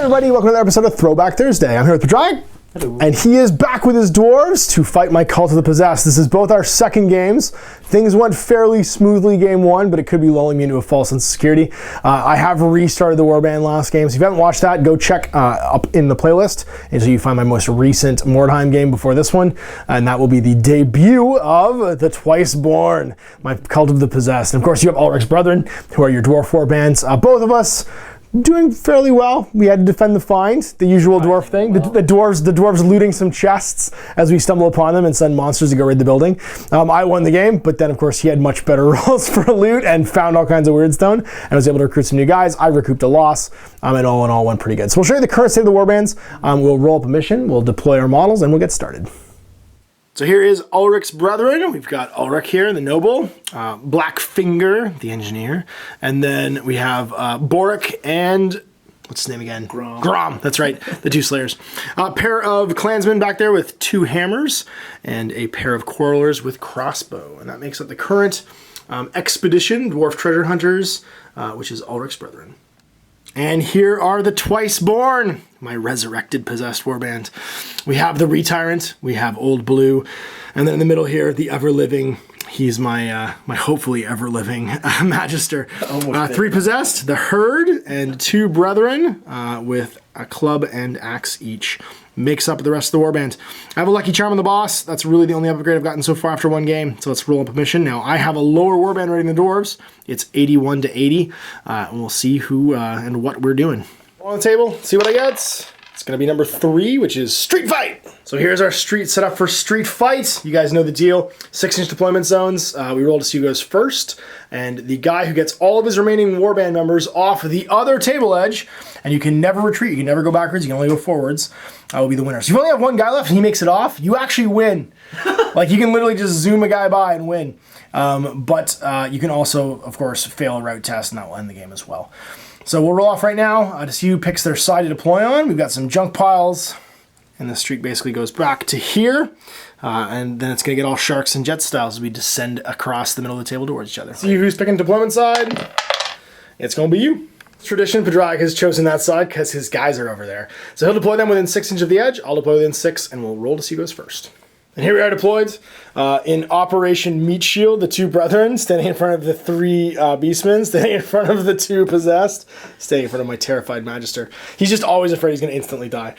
everybody, welcome to another episode of Throwback Thursday. I'm here with Padraic. Hello. And he is back with his dwarves to fight my Cult of the Possessed. This is both our second games. Things went fairly smoothly game one, but it could be lulling me into a false sense of security. I have restarted the Warband last game, so if you haven't watched that, go check up in the playlist until you find my most recent Mordheim game before this one, and that will be the debut of the Twice Born, my Cult of the Possessed. And of course, you have Ulrik's brethren, who are your dwarf warbands. Both of us doing fairly well. We had to defend the find, the usual dwarf thing. The dwarves looting some chests as we stumble upon them and send monsters to go raid the building. I won the game, but then of course he had much better rolls for loot and found all kinds of weird stone and was able to recruit some new guys. I recouped a loss, and all in all went pretty good. So we'll show you the current state of the warbands. We'll roll up a mission, we'll deploy our models, and we'll get started. So here is Ulrik's brethren. We've got Ulrik here, the noble, Blackfinger, the engineer, and then we have Boric and, what's his name again? Grom, that's right, the two slayers. A pair of clansmen back there with two hammers, and a pair of quarrelers with crossbow. And that makes up the current expedition, dwarf treasure hunters, which is Ulrik's brethren. And here are the Twice Born, my resurrected possessed warband. We have the Retyrant, we have Old Blue, and then in the middle here, the Ever-Living. He's my my hopefully ever-living Magister. Three possessed, the Herd, and two brethren with a club and axe each. Makes up the rest of the warband. I have a Lucky Charm on the boss. That's really the only upgrade I've gotten so far after one game. So let's roll up a mission. Now, I have a lower warband rating than the dwarves. It's 81 to 80. And we'll see who and what we're doing. On the table, see what I get. It's going to be number 3, which is Street Fight. So here's our street set up for Street Fight. You guys know the deal. 6-inch deployment zones. We roll to see who goes first. And the guy who gets all of his remaining warband members off the other table edge, and you can never retreat, you can never go backwards, you can only go forwards, will be the winner. So if you only have one guy left and he makes it off, you actually win. Like, you can literally just zoom a guy by and win. But you can also, of course, fail a route test, and that will end the game as well. So we'll roll off right now to see who picks their side to deploy on. We've got some junk piles, and the street basically goes back to here. And then it's going to get all sharks and jet styles as we descend across the middle of the table towards each other. See who's picking deployment side. It's going to be you. Tradition, Padraic has chosen that side because his guys are over there. So he'll deploy them within 6 inches of the edge. I'll deploy within 6, and we'll roll to see who goes first. And here we are deployed in Operation Meat Shield, the two brethren standing in front of the 3 beastmen, standing in front of the 2 possessed, standing in front of my terrified Magister. He's just always afraid he's going to instantly die.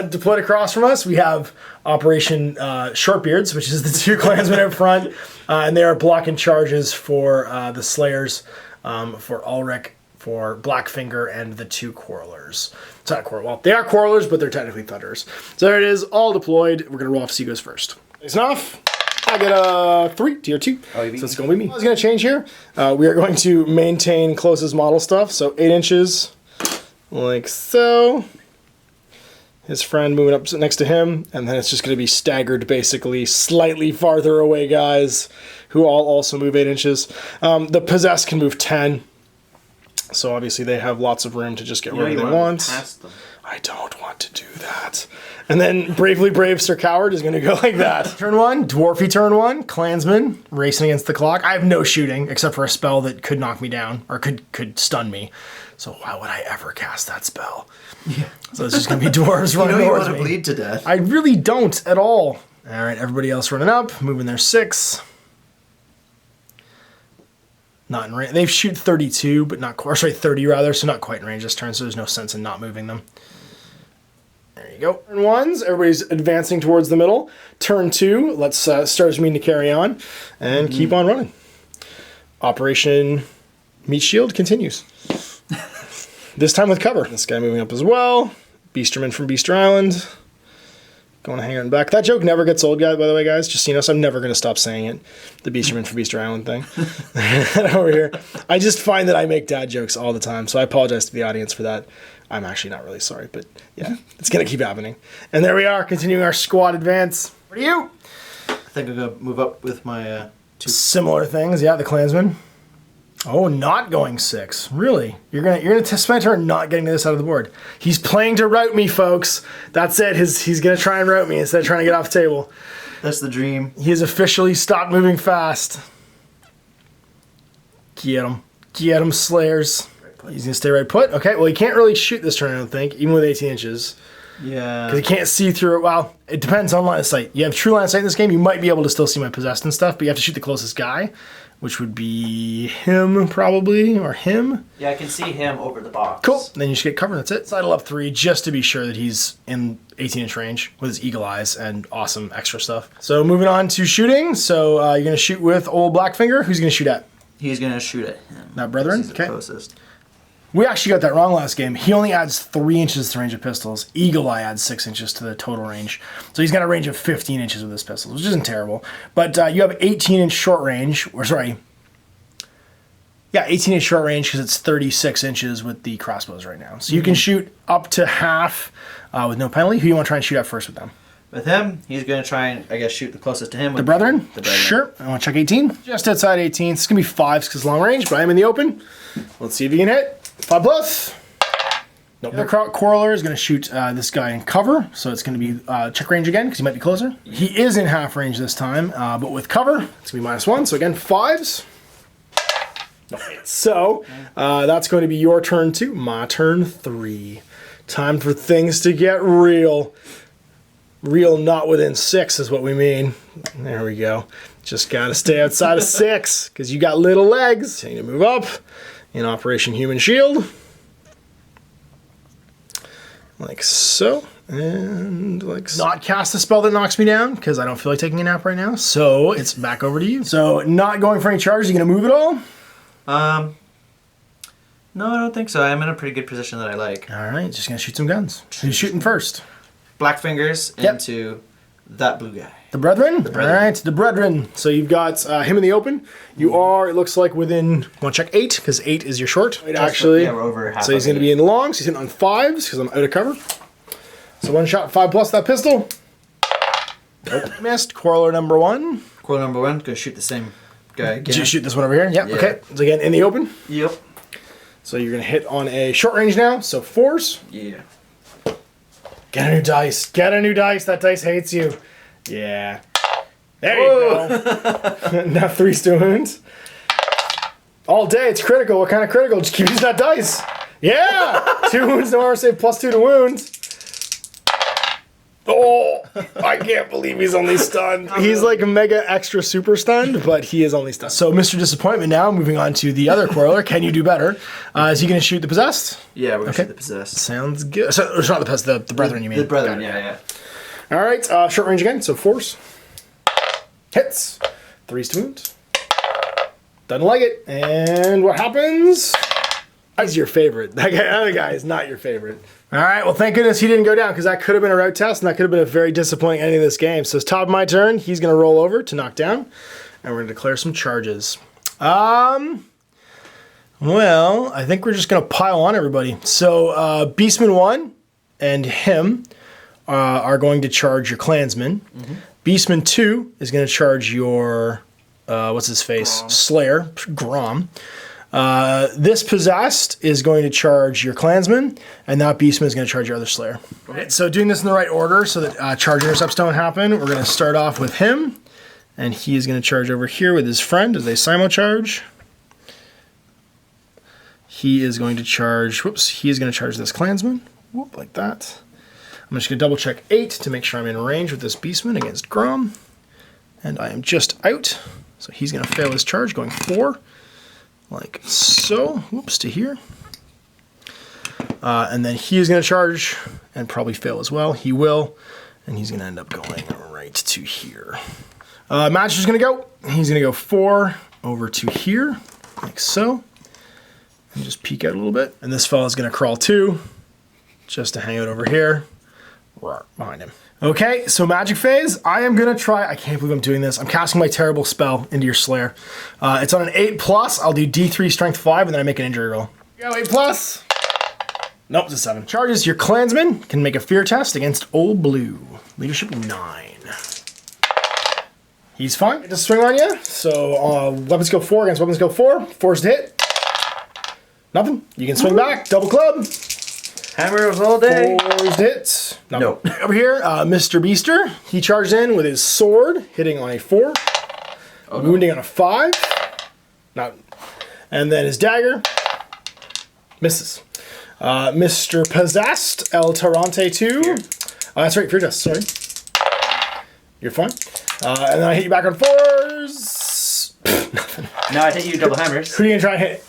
Deployed across from us, we have Operation Shortbeards, which is the 2 clansmen up front, and they are blocking charges for the Slayers, for Ulrik, for Blackfinger, and the 2 quarrelers. It's not well, they are quarrelers, but they're technically thunderers. So there it is, all deployed. We're going to roll off to see who goes first. Nice enough. I get a 3, tier 2. So it's going to be me. What's going to change here? We are going to maintain closest model stuff. So 8 inches, like so. His friend moving up next to him. And then it's just going to be staggered, basically, slightly farther away guys who all also move 8 inches. The possessed can move 10. So obviously they have lots of room to just get wherever they want. I don't want to do that. And then Bravely Brave Sir Coward is going to go like that. Turn 1, Dwarfy turn 1, Clansman, racing against the clock. I have no shooting except for a spell that could knock me down or could stun me. So why would I ever cast that spell? Yeah. So it's just going to be dwarves running towards me. You want to bleed to death. I really don't at all. All right, everybody else running up, moving their 6. Not in range. They shoot 32, but not quite. Or sorry, 30 rather, so not quite in range this turn, so there's no sense in not moving them. There you go. Turn 1s, everybody's advancing towards the middle. Turn 2, let's start as mean to carry on and keep on running. Operation Meat Shield continues. This time with cover. This guy moving up as well. Beasterman from Beaster Island. Going to hang out in back. That joke never gets old, by the way, guys. Just so you know, so I'm never going to stop saying it. The Beasterman from Beaster Island thing. Over here. I just find that I make dad jokes all the time, so I apologize to the audience for that. I'm actually not really sorry, but yeah, it's going to keep happening. And there we are, continuing our squad advance. What are you? I think I'm going to move up with my 2. Similar things, yeah, the Clansman. Oh, not going 6. Really? You're gonna spend a turn not getting to this side of the board. He's playing to route me, folks. That's it. He's gonna try and route me instead of trying to get off the table. That's the dream. He has officially stopped moving fast. Get him. Get him, Slayers. He's gonna stay right put. Okay, well, he can't really shoot this turn, I don't think, even with 18 inches. Yeah. Because he can't see through it. Well, it depends on line of sight. You have true line of sight in this game, you might be able to still see my possessed and stuff, but you have to shoot the closest guy, which would be him, probably, or him. Yeah, I can see him over the box. Cool. Then you just get cover, that's it. Sidle up 3, just to be sure that he's in 18-inch range with his eagle eyes and awesome extra stuff. So moving on to shooting. So you're going to shoot with old Blackfinger. Who's going to shoot at? He's going to shoot at him. That Brethren? He's the closest. We actually got that wrong last game. He only adds 3 inches to the range of pistols. Eagle Eye adds 6 inches to the total range. So he's got a range of 15 inches with his pistols, which isn't terrible. But you have 18-inch short range, or sorry, yeah, 18-inch short range because it's 36 inches with the crossbows right now. So you can shoot up to half with no penalty. Who do you want to try and shoot at first with them? With him, he's going to try and, I guess, shoot the closest to him. The Brethren? The Brethren. Sure. I want to check 18. Just outside 18. It's going to be 5s because long range, but I'm in the open. Let's see if he can hit. 5 plus. Nope. The Quarreler is going to shoot this guy in cover, so it's going to be check range again because he might be closer. He is in half range this time, but with cover, it's going to be -1. So again, 5s. So that's going to be your turn 2. My turn 3. Time for things to get real. Real not within 6 is what we mean. There we go. Just got to stay outside of 6 because you got little legs. Need to move up in Operation Human Shield. Like so. And like so. Not cast a spell that knocks me down because I don't feel like taking a nap right now. So it's back over to you. So not going for any charges. You going to move at all? No, I don't think so. I'm in a pretty good position that I like. All right, just gonna shoot some guns. Who's shooting first? Black fingers into that blue guy. The Brethren? The Brethren. All right, the Brethren. So you've got him in the open. You are, it looks like, within, want to check 8, because 8 is your short. Right, actually. Yeah, we're over half. So he's going to be in the long, so he's hitting on 5s, because I'm out of cover. So 1 shot, 5 plus that pistol. Nope. Missed. Quarreler number 1. Quarreler number 1, going to shoot the same guy again. Did you shoot this one over here? Yep. Yeah. Okay. So again, in the open. Yep. So you're going to hit on a short range now, so 4s. Yeah. Get a new dice. Get a new dice. That dice hates you. Yeah. There you go. Now 3 stone wounds. All day, it's critical. What kind of critical? Just keep using that dice. Yeah! 2 wounds, no armor save, +2 to wounds. Oh, I can't believe he's only stunned. He's like mega extra super stunned, but he is only stunned. So Mr. Disappointment now, moving on to the other Quarreler. Can you do better? Is he going to shoot the Possessed? Yeah, we're going to shoot the Possessed. Sounds good. So, it's not the Possessed, the Brethren, you mean? The Brethren, yeah. All right, short range again, so 4s. Hits. 3s to wound. Doesn't like it. And what happens? That's your favorite. That other guy is not your favorite. All right, well, thank goodness he didn't go down because that could have been a route test and that could have been a very disappointing ending of this game. So it's top of my turn. He's going to roll over to knock down and we're going to declare some charges. Well, I think we're just going to pile on everybody. So Beastman 1 and him are going to charge your Clansman. Mm-hmm. Beastman 2 is going to charge your, what's his face? Grom. Slayer, Grom. This Possessed is going to charge your Clansman, and that Beastman is going to charge your other Slayer. Okay, so doing this in the right order so that charge intercepts don't happen, we're going to start off with him, and he is going to charge over here with his friend as they simulcharge. He is going to charge, he is going to charge this Clansman, like that. I'm just going to double check 8 to make sure I'm in range with this Beastman against Grom, and I am just out, so he's going to fail his charge, going 4. Like so, whoops, to here. And then he is going to charge and probably fail as well. He will, and he's going to end up going right to here. Master's going to go. He's going to go 4 over to here, like so. And just peek out a little bit. And this fella is going to crawl 2, just to hang out over here, behind him. Okay, so magic phase, I am going to try, I can't believe I'm doing this. I'm casting my terrible spell into your Slayer. It's on an 8+, I'll do D3 strength 5 and then I make an injury roll. Go 8+. Nope, it's a 7. Charges, your Clansman can make a fear test against Old Blue. Leadership 9. He's fine. Just swing on you. So weapon skill 4 against weapon skill 4. 4's to hit. Nothing. You can swing back, double club. Hammers all day. 4's to hit. No. Over here, Mr. Beaster, he charged in with his sword, hitting on a 4, wounding on a 5, and then his dagger, Misses. Mr. Possessed, El Tarante 2. That's right, Fear Dust, sorry. You're fine. And then I hit you back on 4s. Nothing. Now I hit you double hammers. Who are you going to try and hit?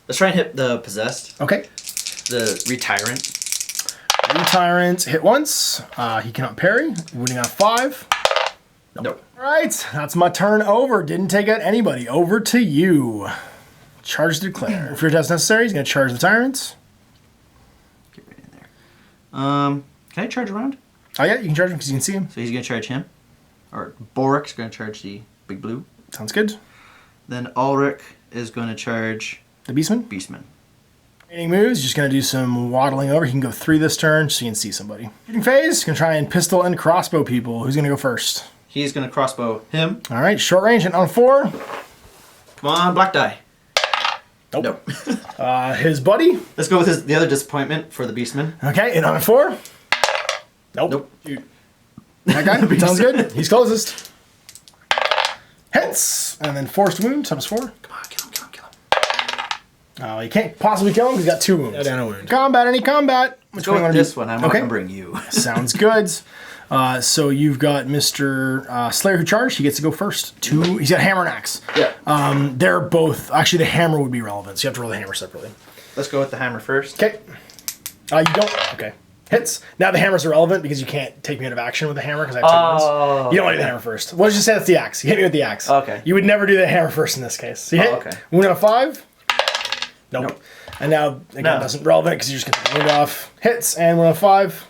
Let's try and hit the Possessed. Okay. The Retyrant. Retyrant, hit once. He cannot parry. Winning on 5. Nope. All right, that's my turn over. Didn't take out anybody. Over to you. Charge to declare. If your test necessary, he's going to charge the Tyrant. Get right in there. Can I charge around? Oh yeah, you can charge him because you can see him. So he's going to charge him. Or Borik's going to charge the big blue. Sounds good. Then Ulrik is going to charge The Beastman. Beastman. Remaining moves, just going to do some waddling over. He can go 3 this turn so you can see somebody. Shooting phase, going to try and pistol and crossbow people. Who's going to go first? He's going to crossbow him. All right, short range and on 4. Come on, black die. Nope. Nope. His buddy. Let's go with the other disappointment for the Beastman. Okay, and on 4. Nope. Nope. Shoot. That guy, sounds good. He's closest. Hits, and then forced wound, times 4. Come on, kill him, kill him, kill him. You can't possibly kill him because he's got 2 wounds. Down a wound. Combat, any combat. Which Go one you with want this to do? one. I'm Okay. going to bring you. Sounds good. So you've got Mr. Slayer who charged. He gets to go first. 2. He's got hammer and axe. Yeah. They're both. Actually, the hammer would be relevant, so you have to roll the hammer separately. Let's go with the hammer first. Okay. You don't. Okay. Hits. Now the hammer's irrelevant because you can't take me out of action with the hammer because I have 2 wounds. You don't want to do the hammer first. What did you say? That's the axe. You hit me with the axe. Okay. You would never do the hammer first in this case. So you hit. okay. Wound on 5. Nope. Nope. And now again, doesn't relevant because you're just gonna take the wound off. Hits and wound on 5.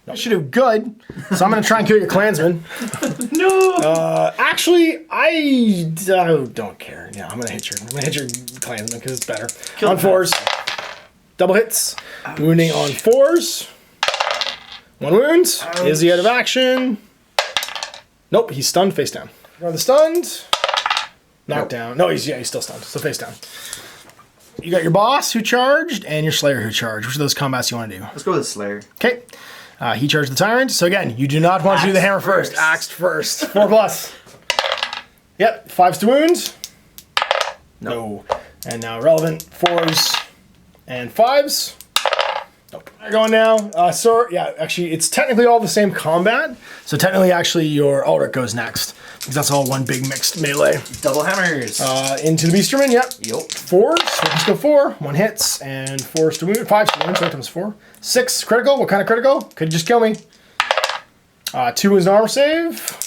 You should do good. So I'm gonna try and kill your clansman. No. Actually, I don't care. Yeah, I'm gonna hit your clansman because it's better. Kill on the 4s. Double hits. Ouch. Wounding on 4s. 1 wound. Ouch. Is he out of action? Nope, he's stunned face down. Are the stunned? Knocked down. No, he's still stunned. So face down. You got your boss who charged and your Slayer who charged. Which of those combats you want to do? Let's go with the Slayer. Okay. He charged the Tyrant. So again, you do not want to do the hammer first. Axed first. 4+. Yep. 5s to wound. No. And now relevant 4s and 5s. Nope. They're going now. So yeah, actually, it's technically all the same combat. So technically, actually, your Ulrik goes next because that's all one big mixed melee. Double hammers. Into the Beasterman. Yep. Yup. 4s. So let's go 4. 1 hits and 4s to wound. 5s to wound. So that comes 4. 6 critical. What kind of critical? Could just kill me. 2 wounds and armor save.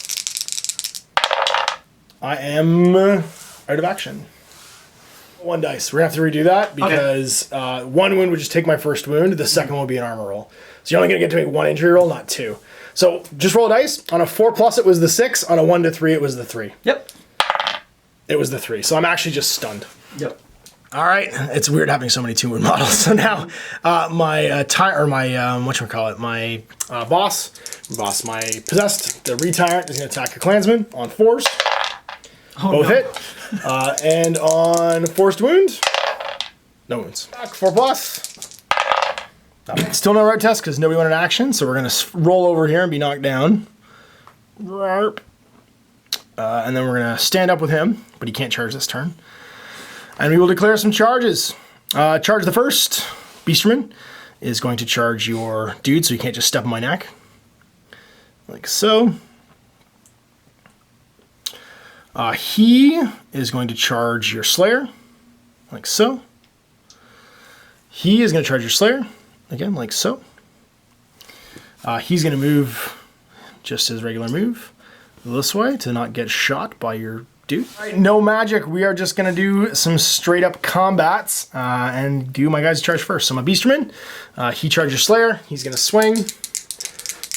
I am out of action. 1 dice. We're gonna have to redo that because 1 wound would just take my first wound. The second one would be an armor roll. So you're only gonna get to make 1 injury roll, not 2. So just roll a dice. On a 4+ it was the 6. On a 1 to 3 it was the 3. Yep. It was the 3. So I'm actually just stunned. Yep. All right. It's weird having so many 2 wound models. So now my boss, my possessed, the Retyrant is gonna attack your clansman on 4s. Both hit. And on forced wound, no wounds. 4+. Still no right test because nobody went in action, so we're going to roll over here and be knocked down. And then we're going to stand up with him, but he can't charge this turn. And we will declare some charges. Charge the first. Beasterman is going to charge your dude, so you can't just step on my neck. Like so. He is going to charge your Slayer, like so. He is going to charge your Slayer, again, like so. He's going to move just his regular move this way to not get shot by your dude. All right, no magic. We are just going to do some straight up combats and do my guys charge first. So my Beasterman, he charges your Slayer. He's going to swing.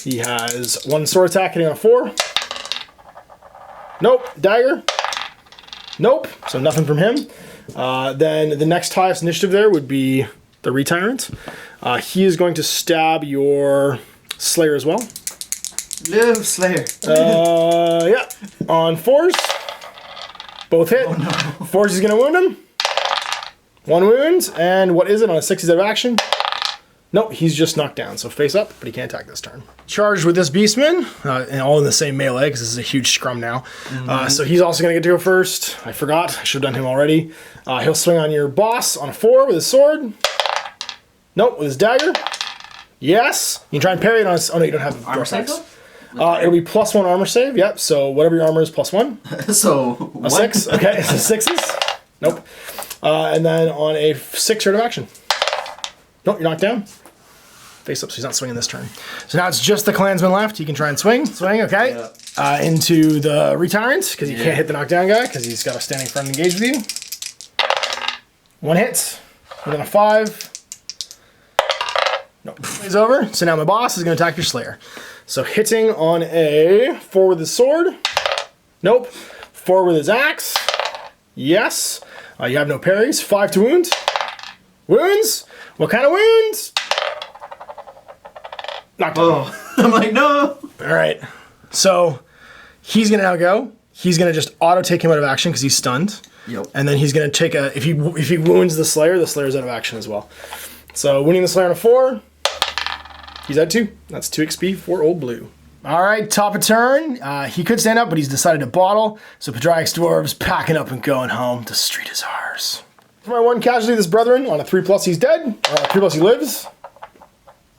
He has 1 sword attack hitting on 4. Nope. Dagger. Nope. So nothing from him. Then the next highest initiative there would be the Retyrant. He is going to stab your Slayer as well. Live, Slayer. Yeah. On 4s. Both hit. Oh, no. 4s is going to wound him. 1 wound. And what is it? On a 6 he's out of action. Nope, he's just knocked down, so face up, but he can't attack this turn. Charged with this Beastman, and all in the same melee, because this is a huge scrum now. So he's also going to get to go first. I forgot, I should have done him already. He'll swing on your boss on a 4 with his sword. Nope, with his dagger. Yes. You can try and parry it on his... Oh no, you don't have Armor save? It'll be +1 armor save, yep. So whatever your armor is, +1. So, A 6, okay, so 6s. Nope. And then on a 6 turn of action. Nope, you're knocked down. Face up, so he's not swinging this turn. So now it's just the clansman left. He can try and swing. Swing, okay. Yeah. Into the retirement, because he can't hit the knockdown guy, because he's got a standing front and engage with you. 1 hit. Within a 5. Nope. It's over. So now my boss is going to attack your Slayer. So hitting on a 4 with his sword. Nope. 4 with his axe. Yes. You have no parries. 5 to wound. Wounds? What kind of wounds? Knocked down. Oh, I'm like, no. All right. So he's going to now go. He's going to just auto take him out of action because he's stunned. Yep. And then he's going to take a... If he wounds the Slayer's out of action as well. So wounding the Slayer on a 4. He's at 2. That's 2 XP for Old Blue. All right, top of turn. He could stand up, but he's decided to bottle. So Padraic's dwarves packing up and going home. The street is ours. For my 1 casualty, this brethren, on a 3+ he's dead. Or on a 3+ he lives.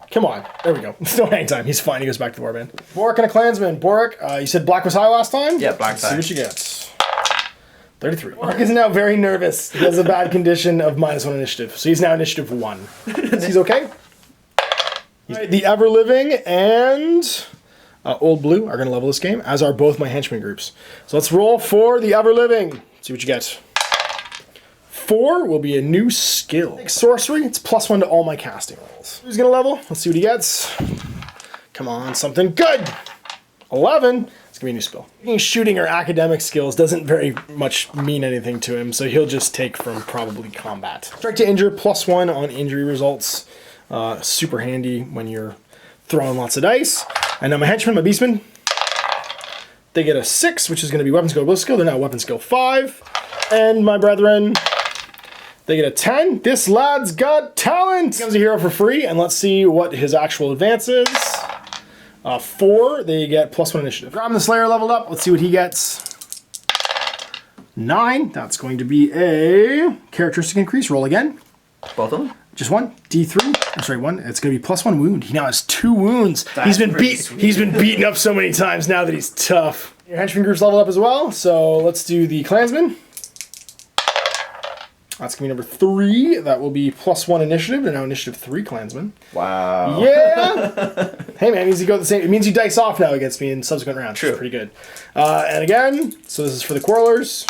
Come on. There we go. No hang time. He's fine. He goes back to the Warband. Boric and a clansman. Boric, you said black was high last time? Yeah, black's high. See what you get. 33. Boric is now very nervous. He has a bad condition of -1 initiative. So he's now initiative 1. He's okay? All right, the Ever-Living and Old Blue are going to level this game, as are both my henchman groups. So let's roll for the Ever-Living. See what you get. 4 will be a new skill. Sorcery, it's +1 to all my casting rolls. Who's going to level? Let's see what he gets. Come on, something good. 11. It's going to be a new spell. Shooting or academic skills doesn't very much mean anything to him, so he'll just take from probably combat. Strike to injure, +1 on injury results. Super handy when you're throwing lots of dice. And now my henchman, my beastman, they get a 6, which is going to be weapon skill, bliss skill. They're now weapon skill 5. And my brethren, they get a 10. This lad's got talent. He becomes a hero for free, and let's see what his actual advance is. 4, they get +1 initiative. Grab the Slayer leveled up. Let's see what he gets. 9, that's going to be a characteristic increase. Roll again. Both of them? Just 1. D3. I'm sorry, 1. It's going to be +1 wound. He now has 2 wounds. That's He's been pretty beaten up so many times now that he's tough. Your henchman group's leveled up as well, so let's do the clansman. That's going to be number 3. That will be +1 initiative. They're now initiative 3 clansman. Wow. Yeah! Hey man, it means you go the same. It means you dice off now against me in subsequent rounds. True. Pretty good. And again, so this is for the Quarrelers.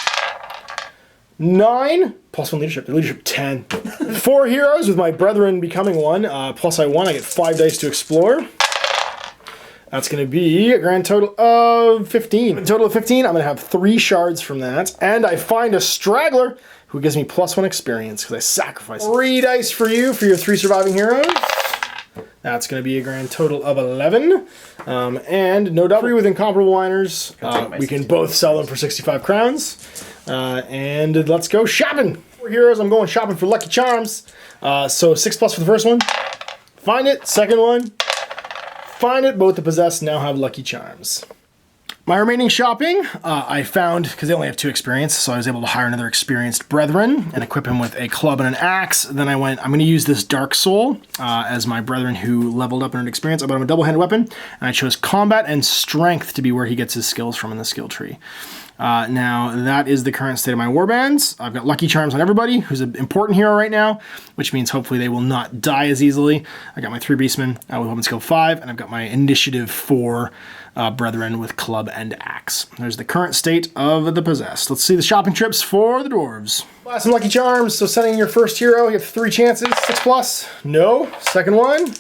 9, +1 leadership. Their leadership 10. 4 heroes with my brethren becoming 1. Plus I won. I get 5 dice to explore. That's going to be a grand total of 15. A total of 15. I'm going to have 3 shards from that. And I find a straggler who gives me +1 experience because I sacrifice 3 dice for you for your 3 surviving heroes. That's going to be a grand total of 11. And no doubt, with incomparable miners, we can both sell them for 65 crowns. And let's go shopping. 4 heroes, I'm going shopping for Lucky Charms. So 6+ for the first one. Find it. Second one. Find it. Both the possessed now have Lucky Charms. My remaining shopping, I found, because they only have 2 experience, so I was able to hire another experienced brethren and equip him with a club and an axe. Then I went, I'm going to use this Dark Soul as my brethren who leveled up in an experience. I bought him a double-handed weapon, and I chose combat and strength to be where he gets his skills from in the skill tree. Now, that is the current state of my warbands. I've got Lucky Charms on everybody, who's an important hero right now, which means hopefully they will not die as easily. I got my 3 beastmen with weapon skill 5, and I've got my initiative 4 brethren with club and axe. There's the current state of the possessed. Let's see the shopping trips for the dwarves. Buy some Lucky Charms. So sending your first hero, you have 3 chances. 6+. No. Second one.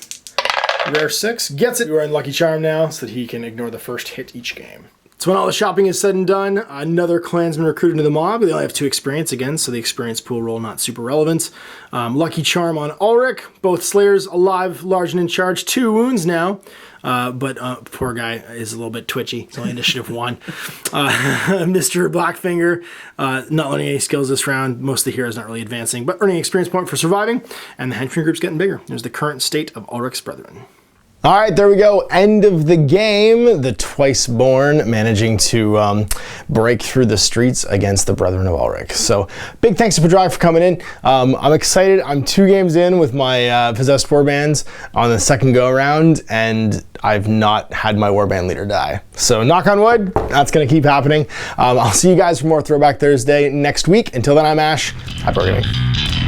Rare 6. Gets it. You are in Lucky Charm now, so that he can ignore the first hit each game. So when all the shopping is said and done, another clansman recruited into the mob. They only have 2 experience again, so the experience pool roll not super relevant. Lucky Charm on Ulrik. Both Slayers alive, large and in charge. 2 wounds now. But poor guy is a little bit twitchy. It's only initiative 1. Mr. Blackfinger, not learning any skills this round. Most of the heroes not really advancing, but earning experience point for surviving. And the henchman group's getting bigger. There's the current state of Ulrik's brethren. All right, there we go. End of the game. The Twiceborn managing to break through the streets against the Brethren of Ulrik. So big thanks to Padraic for coming in. I'm excited. I'm 2 games in with my Possessed Warbands on the second go around, and I've not had my Warband leader die. So knock on wood, that's going to keep happening. I'll see you guys for more Throwback Thursday next week. Until then, I'm Ash. Happy Wargaming.